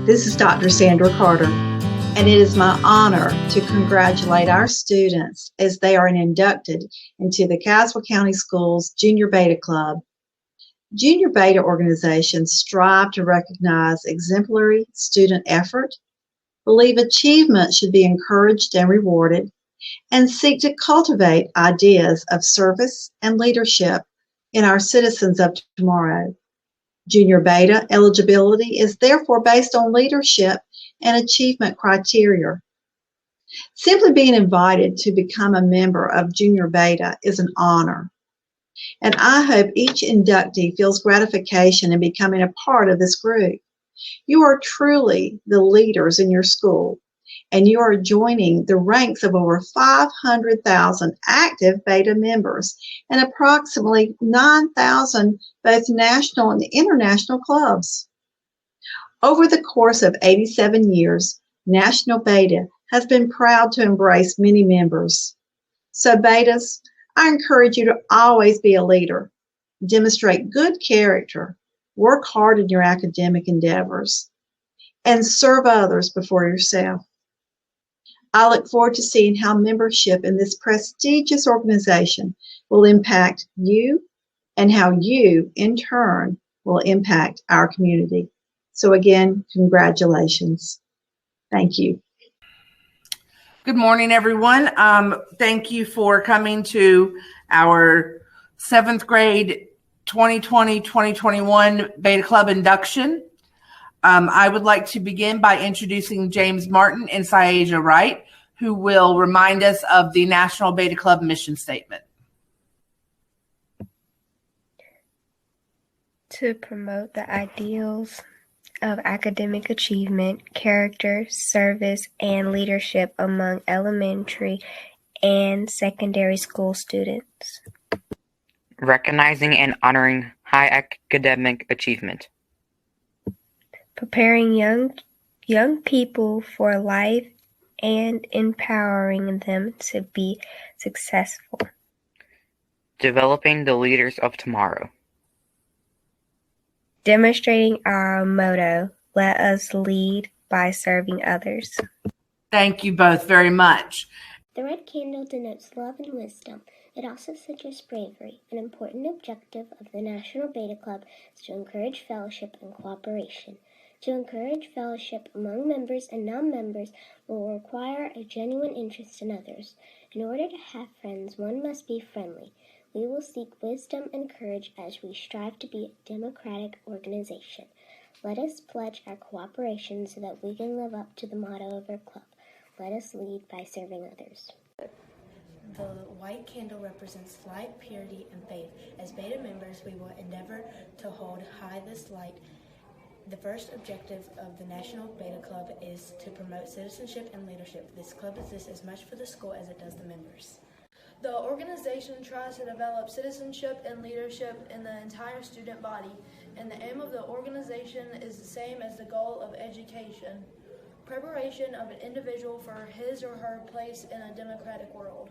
This is Dr. Sandra Carter, and it is my honor to congratulate our students as they are inducted into the Caswell County Schools Junior Beta Club. Junior Beta organizations strive to recognize exemplary student effort, believe achievement should be encouraged and rewarded, and seek to cultivate ideas of service and leadership in our citizens of tomorrow. Junior Beta eligibility is therefore based on leadership and achievement criteria. Simply being invited to become a member of Junior Beta is an honor, and I hope each inductee feels gratification in becoming a part of this group. You are truly the leaders in your school, and you are joining the ranks of over 500,000 active Beta members and approximately 9,000 both national and international clubs. Over the course of 87 years, National Beta has been proud to embrace many members. So Betas, I encourage you to always be a leader, demonstrate good character, work hard in your academic endeavors, and serve others before yourself. I look forward to seeing how membership in this prestigious organization will impact you and how you, in turn, will impact our community. So again, congratulations. Thank you. Good morning, everyone. Thank you for coming to our 7th grade 2020-2021 Beta Club induction. I would like to begin by introducing James Martin and Syaja Wright, who will remind us of the National Beta Club mission statement. To promote the ideals of academic achievement, character, service, and leadership among elementary and secondary school students. Recognizing and honoring high academic achievement. Preparing young people for life and empowering them to be successful. Developing the leaders of tomorrow. Demonstrating our motto, let us lead by serving others. Thank you both very much. The red candle denotes love and wisdom. It also suggests bravery. An important objective of the National Beta Club is to encourage fellowship and cooperation. To encourage fellowship among members and non-members will require a genuine interest in others. In order to have friends, one must be friendly. We will seek wisdom and courage as we strive to be a democratic organization. Let us pledge our cooperation so that we can live up to the motto of our club. Let us lead by serving others. The white candle represents light, purity, and faith. As Beta members, we will endeavor to hold high this light. The first objective of the National Beta Club is to promote citizenship and leadership. This club exists as much for the school as it does the members. The organization tries to develop citizenship and leadership in the entire student body, and the aim of the organization is the same as the goal of education: preparation of an individual for his or her place in a democratic world.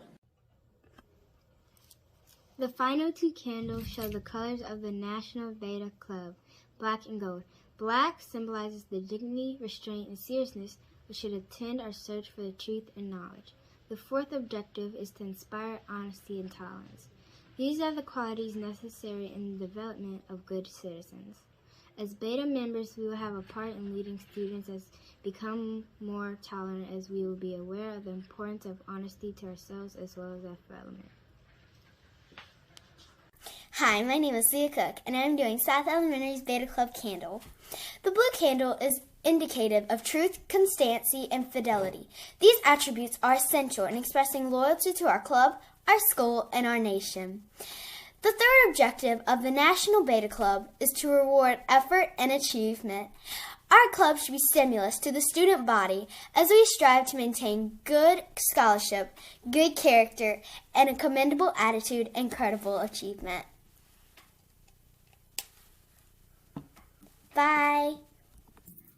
The final two candles show the colors of the National Beta Club, black and gold. Black symbolizes the dignity, restraint, and seriousness which should attend our search for the truth and knowledge. The fourth objective is to inspire honesty and tolerance. These are the qualities necessary in the development of good citizens. As Beta members, we will have a part in leading students as become more tolerant, as we will be aware of the importance of honesty to ourselves as well as our fellow men. Hi, my name is Leah Cook, and I'm doing South Elementary's Beta Club candle. The blue candle is indicative of truth, constancy, and fidelity. These attributes are essential in expressing loyalty to our club, our school, and our nation. The third objective of the National Beta Club is to reward effort and achievement. Our club should be stimulus to the student body as we strive to maintain good scholarship, good character, and a commendable attitude and credible achievement. Bye.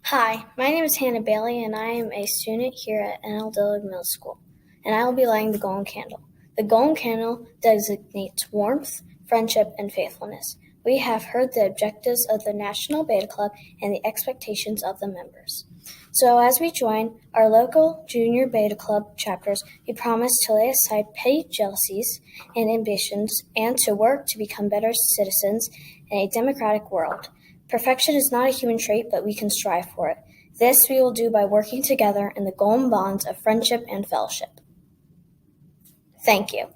Hi, my name is Hannah Bailey, and I am a student here at N.L. Dillard Middle School, and I will be lighting the golden candle. The golden candle designates warmth, friendship, and faithfulness. We have heard the objectives of the National Beta Club and the expectations of the members. So as we join our local Junior Beta Club chapters, we promise to lay aside petty jealousies and ambitions and to work to become better citizens in a democratic world. Perfection is not a human trait, but we can strive for it. This we will do by working together in the golden bonds of friendship and fellowship. Thank you.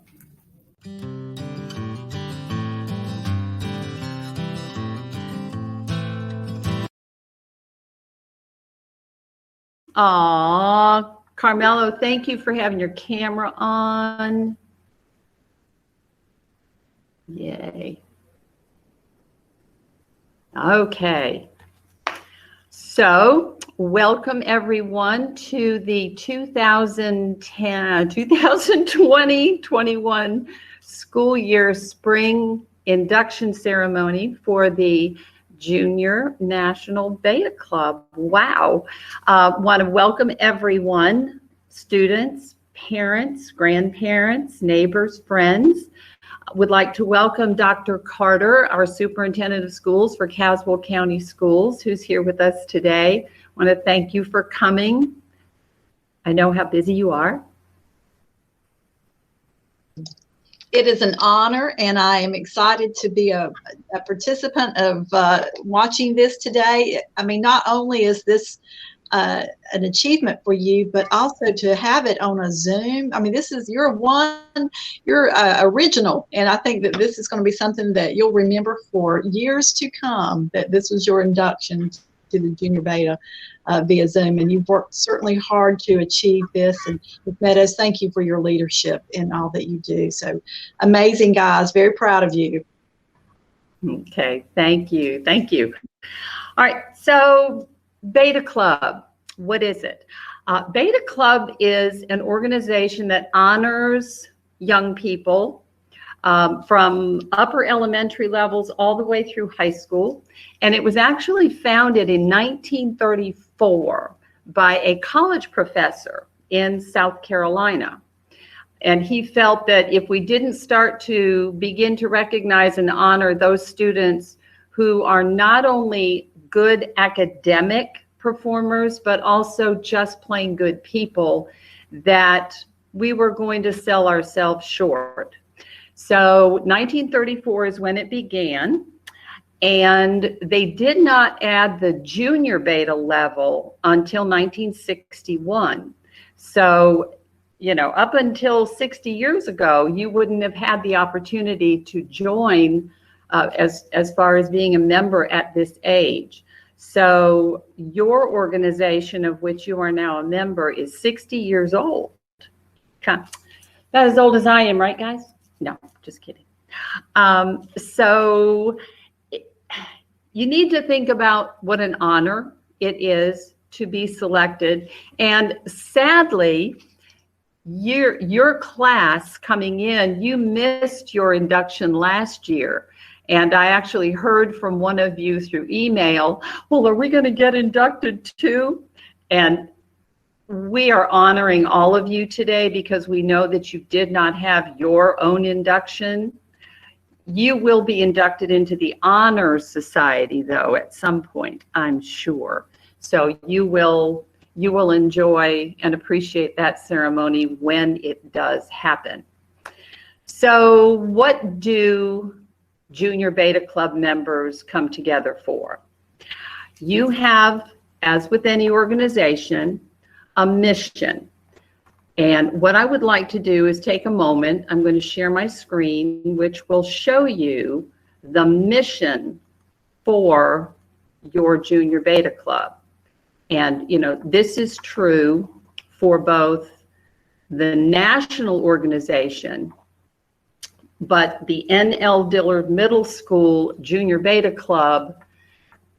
Aw, Carmelo, thank you for having your camera on. Yay. Okay. So, welcome everyone to the 2020-21 school year spring induction ceremony for the Junior National Beta Club. Wow. Want to welcome everyone, students, parents, grandparents, neighbors, friends. Would like to welcome Dr. Carter, our Superintendent of Schools for Caswell County Schools, who's here with us today. I want to thank you for coming. I know how busy you are. It is an honor, and I am excited to be a participant of watching this today. I mean, not only is this an achievement for you, but also to have it on a Zoom. I mean, you're original, and I think that this is going to be something that you'll remember for years to come, that this was your induction to the Junior Beta via Zoom, and you've worked certainly hard to achieve this. And Meadows, thank you for your leadership in all that you do. So amazing, guys. Very proud of you. Okay, thank you. Thank you. All right, so Beta Club, what is it? Beta Club is an organization that honors young people from upper elementary levels all the way through high school. And it was actually founded in 1934 by a college professor in South Carolina. And he felt that if we didn't start to begin to recognize and honor those students who are not only good academic performers, but also just plain good people, that we were going to sell ourselves short. So 1934 is when it began, and they did not add the junior beta level until 1961. So, you know, up until 60 years ago, you wouldn't have had the opportunity to join as far as being a member at this age. So your organization, of which you are now a member, is 60 years old. Okay. Not as old as I am, right, guys? No, just kidding. So you need to think about what an honor it is to be selected. And sadly, your class coming in, you missed your induction last year. And I actually heard from one of you through email, well, are we going to get inducted too? And we are honoring all of you today because we know that you did not have your own induction. You will be inducted into the Honor Society, though, at some point, I'm sure. So you will enjoy and appreciate that ceremony when it does happen. So what do Junior Beta Club members come together for? You have, as with any organization, a mission. And what I would like to do is take a moment. I'm going to share my screen, which will show you the mission for your Junior Beta Club. And, you know, this is true for both the national organization, but the N.L. Dillard Middle School Junior Beta Club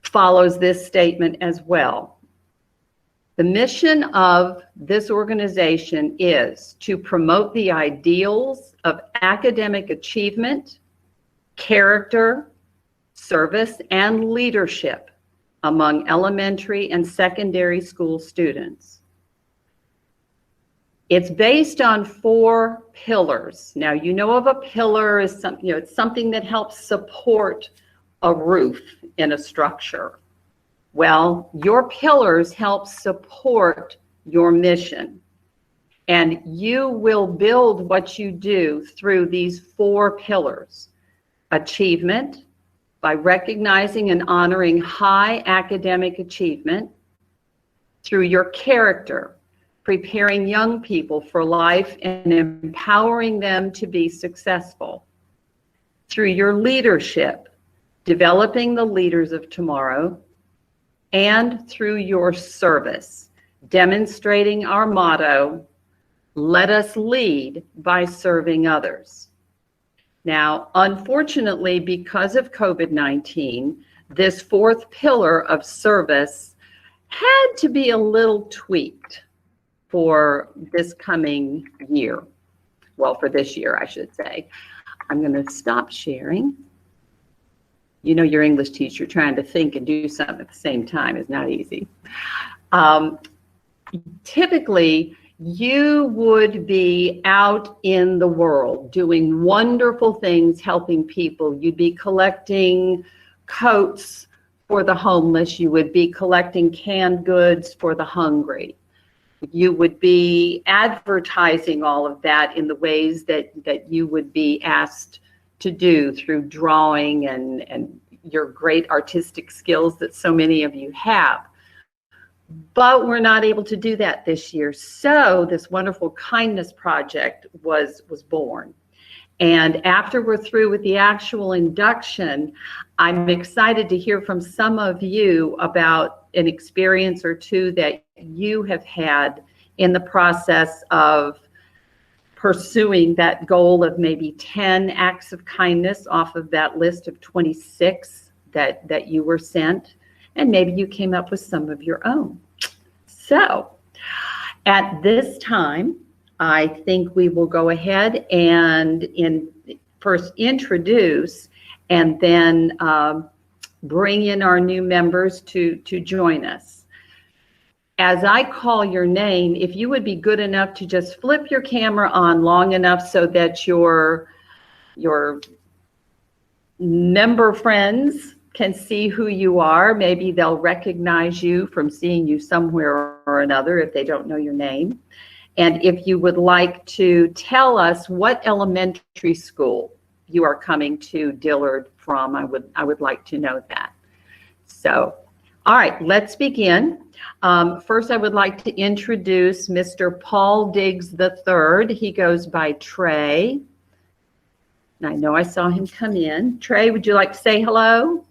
follows this statement as well. The mission of this organization is to promote the ideals of academic achievement, character, service, and leadership among elementary and secondary school students. It's based on 4 pillars. Now, you know of a pillar is something, it's something that helps support a roof in a structure. Well, your pillars help support your mission. And you will build what you do through these 4 pillars. Achievement, by recognizing and honoring high academic achievement. Through your character, preparing young people for life and empowering them to be successful. Through your leadership, developing the leaders of tomorrow. And through your service, demonstrating our motto, let us lead by serving others. Now, unfortunately, because of COVID-19, this 4th pillar of service had to be a little tweaked for this coming year. Well, for this year, I should say. I'm going to stop sharing. You know, your English teacher trying to think and do something at the same time is not easy. Typically, you would be out in the world doing wonderful things, helping people. You'd be collecting coats for the homeless. You would be collecting canned goods for the hungry. You would be advertising all of that in the ways that you would be asked to do through drawing and your great artistic skills that so many of you have. But we're not able to do that this year. So this wonderful kindness project was born. And after we're through with the actual induction, I'm excited to hear from some of you about an experience or two that you have had in the process of pursuing that goal of maybe 10 acts of kindness off of that list of 26 that you were sent. And maybe you came up with some of your own. So at this time, I think we will go ahead and first introduce and then bring in our new members to join us. As I call your name, if you would be good enough to just flip your camera on long enough so that your member friends can see who you are. Maybe they'll recognize you from seeing you somewhere or another if they don't know your name. And if you would like to tell us what elementary school you are coming to Dillard from, I would like to know that. So, all right, let's begin. First, I would like to introduce Mr. Paul Diggs III. He goes by Trey. And I know I saw him come in. Trey, would you like to say hello?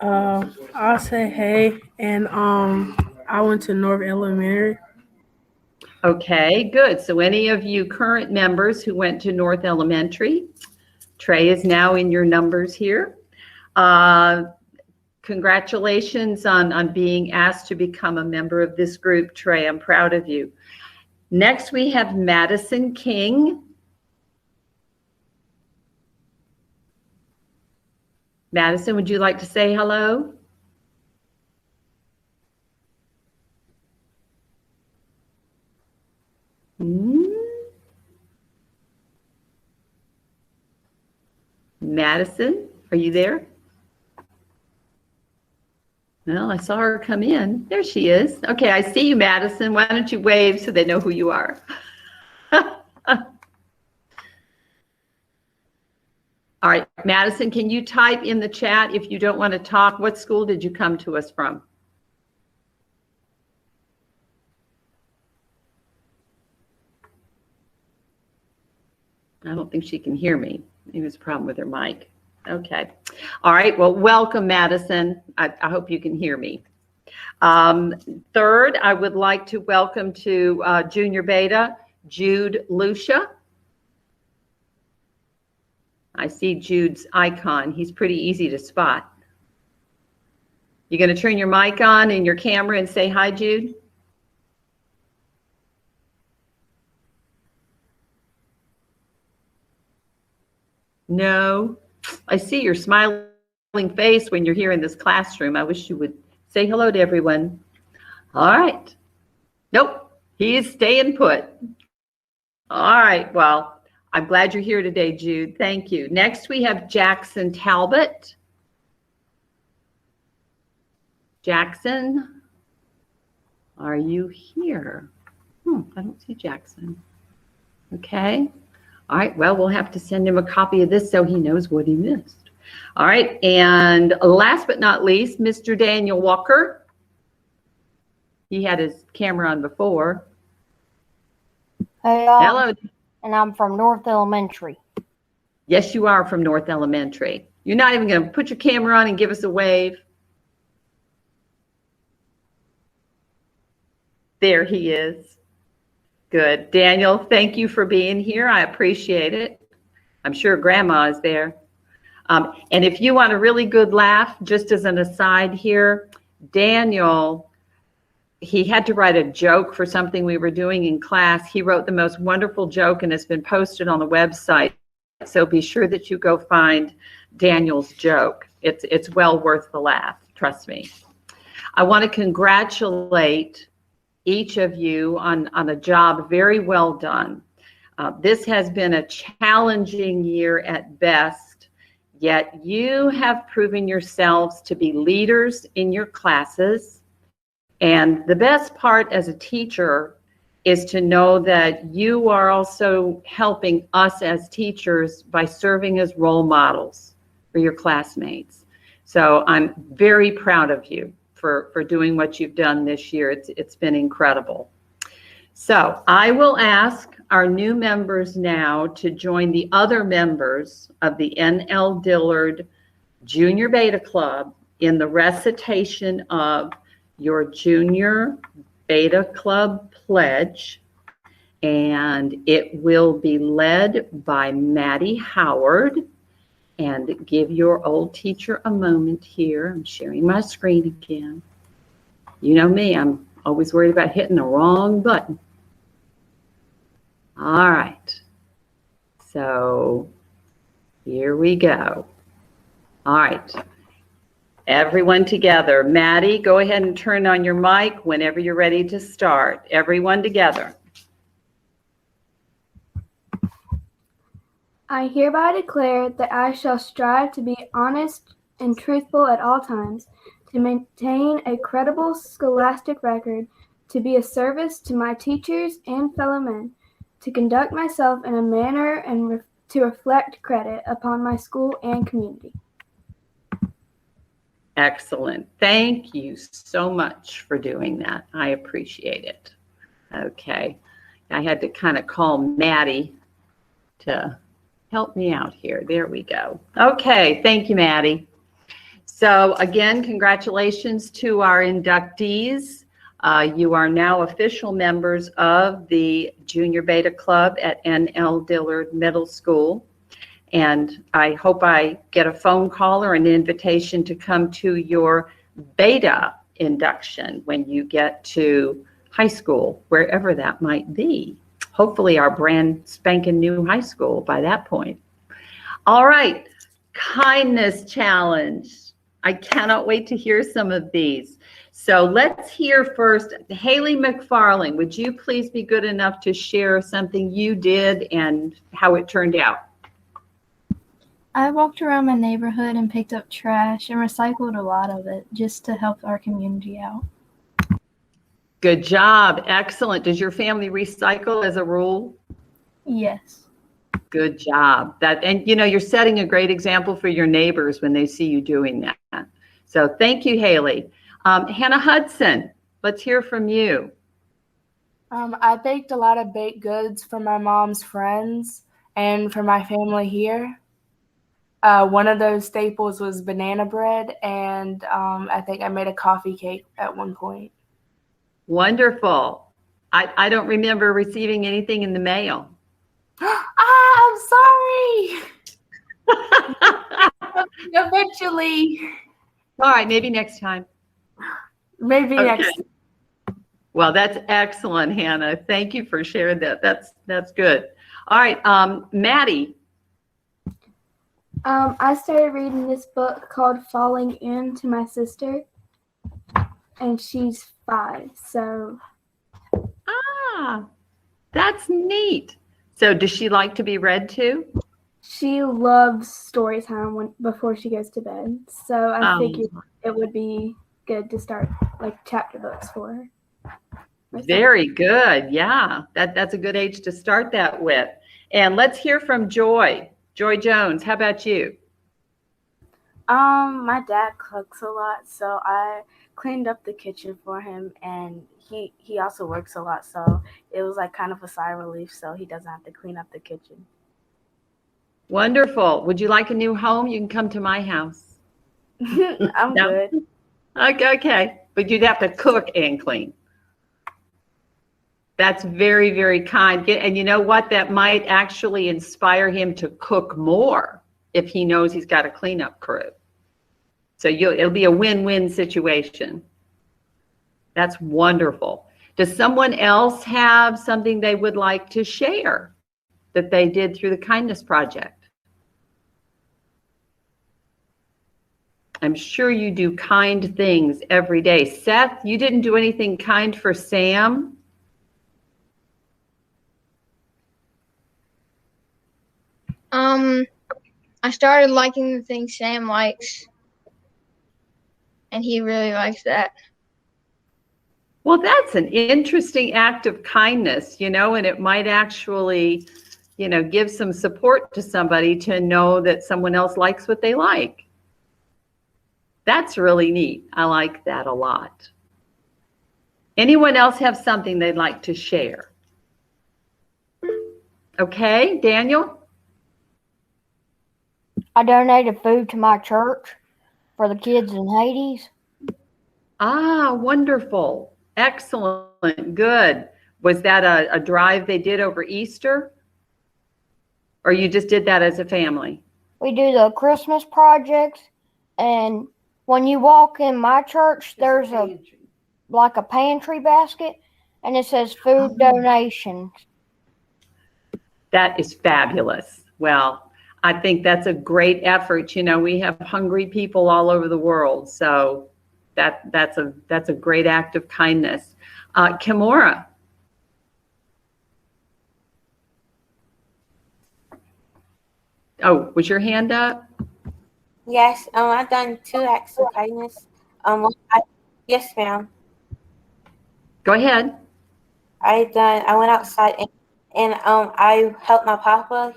I'll say hey, and I went to North Elementary. Okay, good. So any of you current members who went to North Elementary, Trey is now in your numbers here. Congratulations on being asked to become a member of this group, Trey. I'm proud of you. Next, we have Madison King. Madison, would you like to say hello? Madison, are you there? Well, I saw her come in. There she is. Okay, I see you, Madison. Why don't you wave so they know who you are? All right, Madison, can you type in the chat if you don't want to talk? What school did you come to us from? I don't think she can hear me. Maybe there's a problem with her mic. Okay. All right. Well, welcome, Madison. I hope you can hear me. Third, I would like to welcome to Junior Beta, Jude Lucia. I see Jude's icon. He's pretty easy to spot. You going to turn your mic on and your camera and say hi, Jude? No. I see your smiling face when you're here in this classroom. I wish you would say hello to everyone. All right. Nope, he is staying put. All right, well, I'm glad you're here today, Jude. Thank you. Next, we have Jackson Talbot. Jackson, are you here? I don't see Jackson. Okay. All right, well, we'll have to send him a copy of this so he knows what he missed. All right, and last but not least, Mr. Daniel Walker. He had his camera on before. Hey, Hello. And I'm from North Elementary. Yes, you are from North Elementary. You're not even going to put your camera on and give us a wave. There he is. Good. Daniel, thank you for being here. I appreciate it. I'm sure Grandma is there. And if you want a really good laugh, just as an aside here, Daniel, he had to write a joke for something we were doing in class. He wrote the most wonderful joke and it's been posted on the website. So be sure that you go find Daniel's joke. It's well worth the laugh, trust me. I want to congratulate each of you on a job very well done. This has been a challenging year at best, yet you have proven yourselves to be leaders in your classes. And the best part as a teacher is to know that you are also helping us as teachers by serving as role models for your classmates. So I'm very proud of you for doing what you've done this year. It's been incredible. So I will ask our new members now to join the other members of the N.L. Dillard Junior Beta Club in the recitation of your Junior Beta Club pledge. And it will be led by Maddie Howard. And give your old teacher a moment here. I'm sharing my screen again. You know me, I'm always worried about hitting the wrong button. All right. So here we go. All right. Everyone together. Maddie, go ahead and turn on your mic whenever you're ready to start. Everyone together. I hereby declare that I shall strive to be honest and truthful at all times, to maintain a credible scholastic record, to be a service to my teachers and fellow men, to conduct myself in a manner and to reflect credit upon my school and community. Excellent. Thank you so much for doing that. I appreciate it. Okay. I had to kind of call Maddie to help me out here. There we go. Okay, thank you, Maddie. So again, congratulations to our inductees. You are now official members of the Junior Beta Club at N.L. Dillard Middle School. And I hope I get a phone call or an invitation to come to your beta induction when you get to high school, wherever that might be. Hopefully our brand spanking new high school by that point. All right, kindness challenge. I cannot wait to hear some of these. So let's hear first, Haley McFarling, would you please be good enough to share something you did and how it turned out? I walked around my neighborhood and picked up trash and recycled a lot of it just to help our community out. Good job. Excellent. Does your family recycle as a rule? Yes. Good job. And you know, you're setting a great example for your neighbors when they see you doing that. So thank you, Haley. Hannah Hudson, let's hear from you. I baked a lot of baked goods for my mom's friends and for my family here. One of those staples was banana bread, and I think I made a coffee cake at one point. Wonderful. I don't remember receiving anything in the mail. I'm sorry. Eventually. All right, maybe next time. Maybe next. Well, that's excellent, Hannah. Thank you for sharing that. That's good. All right, Maddie. I started reading this book called Falling In to my sister, and she's 5. So Yeah, that's neat. So does she like to be read to? She loves story time before she goes to bed. So I figured it would be good to start like chapter books for her. Very good. Yeah, that's a good age to start that with. And let's hear from Joy. Joy Jones, how about you? My dad cooks a lot, so I cleaned up the kitchen for him, and he also works a lot, so it was like kind of a sigh of relief, so he doesn't have to clean up the kitchen. Wonderful. Would you like a new home? You can come to my house. I'm good. Okay, but you'd have to cook and clean. That's very, very kind. And you know what? That might actually inspire him to cook more if he knows he's got a cleanup crew. So it'll be a win-win situation. That's wonderful. Does someone else have something they would like to share that they did through the Kindness Project? I'm sure you do kind things every day. Seth, you didn't do anything kind for Sam? I started liking the things Sam likes, and he really likes that. Well, that's an interesting act of kindness, and it might actually, give some support to somebody to know that someone else likes what they like. That's really neat. I like that a lot. Anyone else have something they'd like to share? Okay, Daniel? I donated food to my church for the kids in Hades. Ah, wonderful. Excellent. Good. Was that a drive they did over Easter? Or you just did that as a family? We do the Christmas projects, and when you walk in my church, there's a pantry basket, and it says food donations. That is fabulous. Well, I think that's a great effort. We have hungry people all over the world, so that's a great act of kindness. Kimora. Oh, was your hand up? Yes, I've done 2 acts of kindness. Yes, ma'am. Go ahead. I went outside and I helped my papa.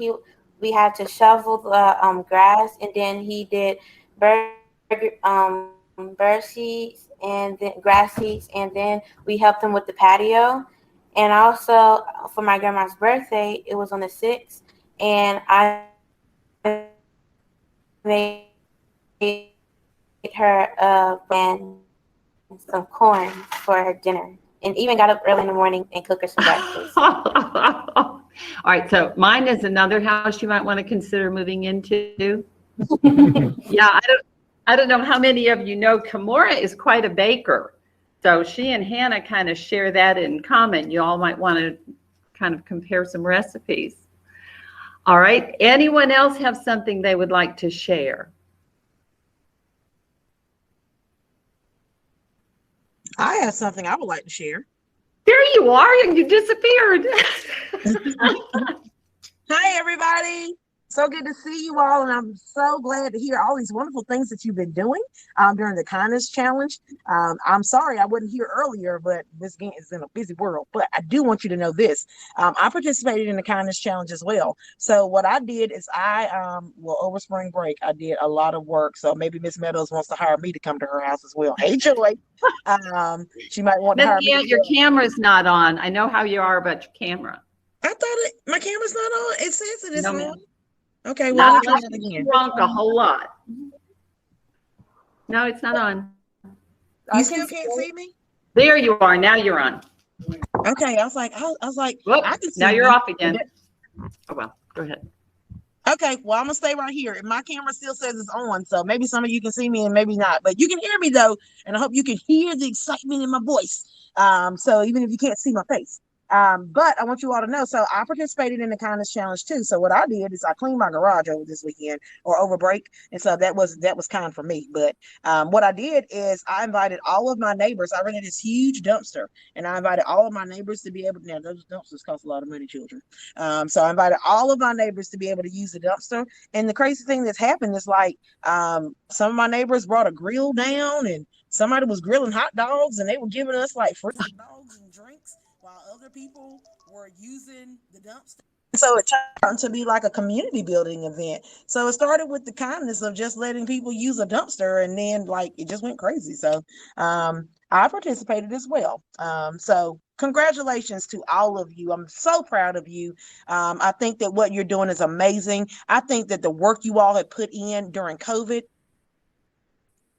We had to shovel the grass, and then he did bird seeds and then grass seeds, and then we helped him with the patio. And also for my grandma's birthday, it was on the 6th, and I made her and some corn for her dinner, and even got up early in the morning and cooked her some breakfast. All right, so mine is another house you might want to consider moving into. Yeah, I don't know how many of you know Kimora is quite a baker. So she and Hannah kind of share that in common. You all might want to kind of compare some recipes. All right, anyone else have something they would like to share? I have something I would like to share. There you are, and you disappeared. Hi, everybody. So good to see you all, and I'm so glad to hear all these wonderful things that you've been doing during the Kindness Challenge. I'm sorry I wasn't here earlier, but this game is in a busy world. But I do want you to know this. I participated in the Kindness Challenge as well. So what I did is over spring break, I did a lot of work. So maybe Miss Meadows wants to hire me to come to her house as well. Hey, Joy. She might want to hire me. Your camera's not on. I know how you are about your camera. I thought my camera's not on. It says it is on. Okay, well, I'll try that again. Drunk a whole lot. No, it's not on. You still can't see me? There you are. Now you're on. Okay, I was like, Whoop, I can see now you're you. off again. Oh well, go ahead. Okay, well, I'm gonna stay right here. My camera still says it's on, so maybe some of you can see me and maybe not, but you can hear me though, and I hope you can hear the excitement in my voice. So even if you can't see my face. But I want you all to know, so I participated in the kindness challenge too. So what I did is I cleaned my garage over this weekend or over break. And so that was kind for me. But what I did is I invited all of my neighbors. I rented this huge dumpster and I invited all of my neighbors to be able to, now those dumpsters cost a lot of money, children. So I invited all of my neighbors to be able to use the dumpster. And the crazy thing that's happened is like some of my neighbors brought a grill down and somebody was grilling hot dogs and they were giving us like free hot dogs and drinks while other people were using the dumpster. So it turned out to be like a community building event. So it started with the kindness of just letting people use a dumpster, and then like it just went crazy. So I participated as well. So congratulations to all of you. I'm so proud of you. I think that what you're doing is amazing. I think that the work you all have put in during COVID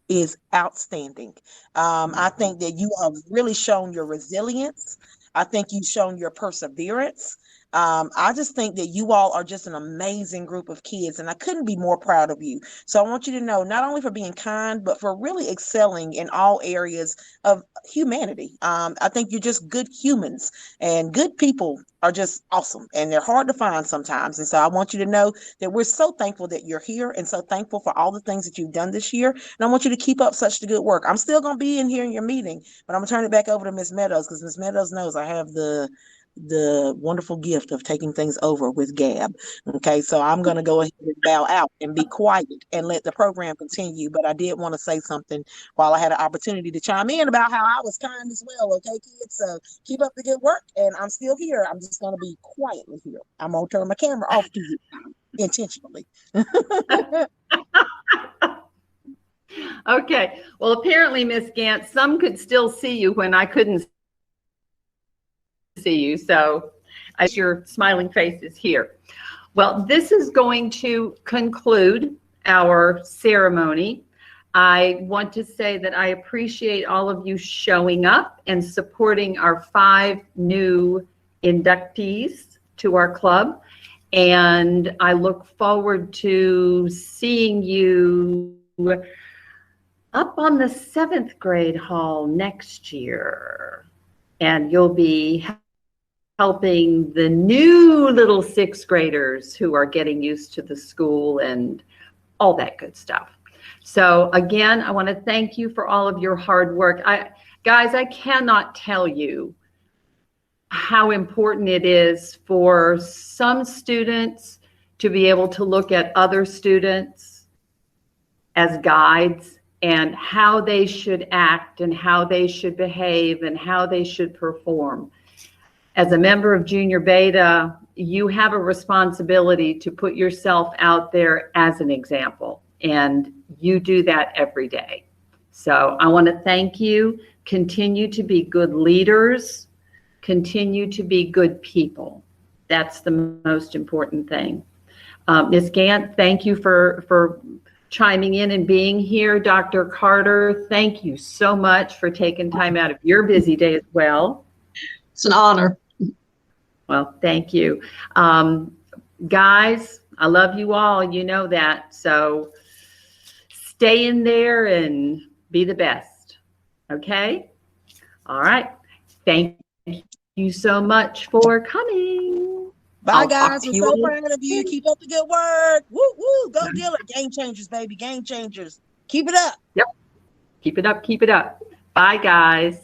is outstanding. I think that you have really shown your resilience. I think you've shown your perseverance. I just think that you all are just an amazing group of kids, and I couldn't be more proud of you. So I want you to know, not only for being kind, but for really excelling in all areas of humanity. I think you're just good humans, and good people are just awesome, and they're hard to find sometimes. And so I want you to know that we're so thankful that you're here and so thankful for all the things that you've done this year. And I want you to keep up such the good work. I'm still going to be in here in your meeting, but I'm going to turn it back over to Miss Meadows because Miss Meadows knows I have the wonderful gift of taking things over with Gab. Okay, so I'm going to go ahead and bow out and be quiet and let the program continue. But I did want to say something while I had an opportunity to chime in about how I was kind as well. Okay, kids, so keep up the good work. And I'm still here. I'm just going to be quietly here. I'm going to turn my camera off to you intentionally. Okay, well, apparently, Miss Gant, some could still see you when I couldn't see you, so your smiling face is here. Well, this is going to conclude our ceremony. I want to say that I appreciate all of you showing up and supporting our 5 new inductees to our club, and I look forward to seeing you up on the 7th grade hall next year, and you'll be helping the new little 6th graders who are getting used to the school and all that good stuff. So again, I want to thank you for all of your hard work. Guys, I cannot tell you how important it is for some students to be able to look at other students as guides and how they should act and how they should behave and how they should perform. As a member of Junior Beta, you have a responsibility to put yourself out there as an example, and you do that every day. So I want to thank you. Continue to be good leaders. Continue to be good people. That's the most important thing. Ms. Gant, thank you for chiming in and being here. Dr. Carter, thank you so much for taking time out of your busy day as well. It's an honor. Well, thank you. Guys, I love you all. You know that. So stay in there and be the best. Okay? All right. Thank you so much for coming. Bye, guys. We're so proud of you. Keep up the good work. Woo, woo. Go Dillard. Game changers, baby. Game changers. Keep it up. Yep. Keep it up. Keep it up. Bye, guys.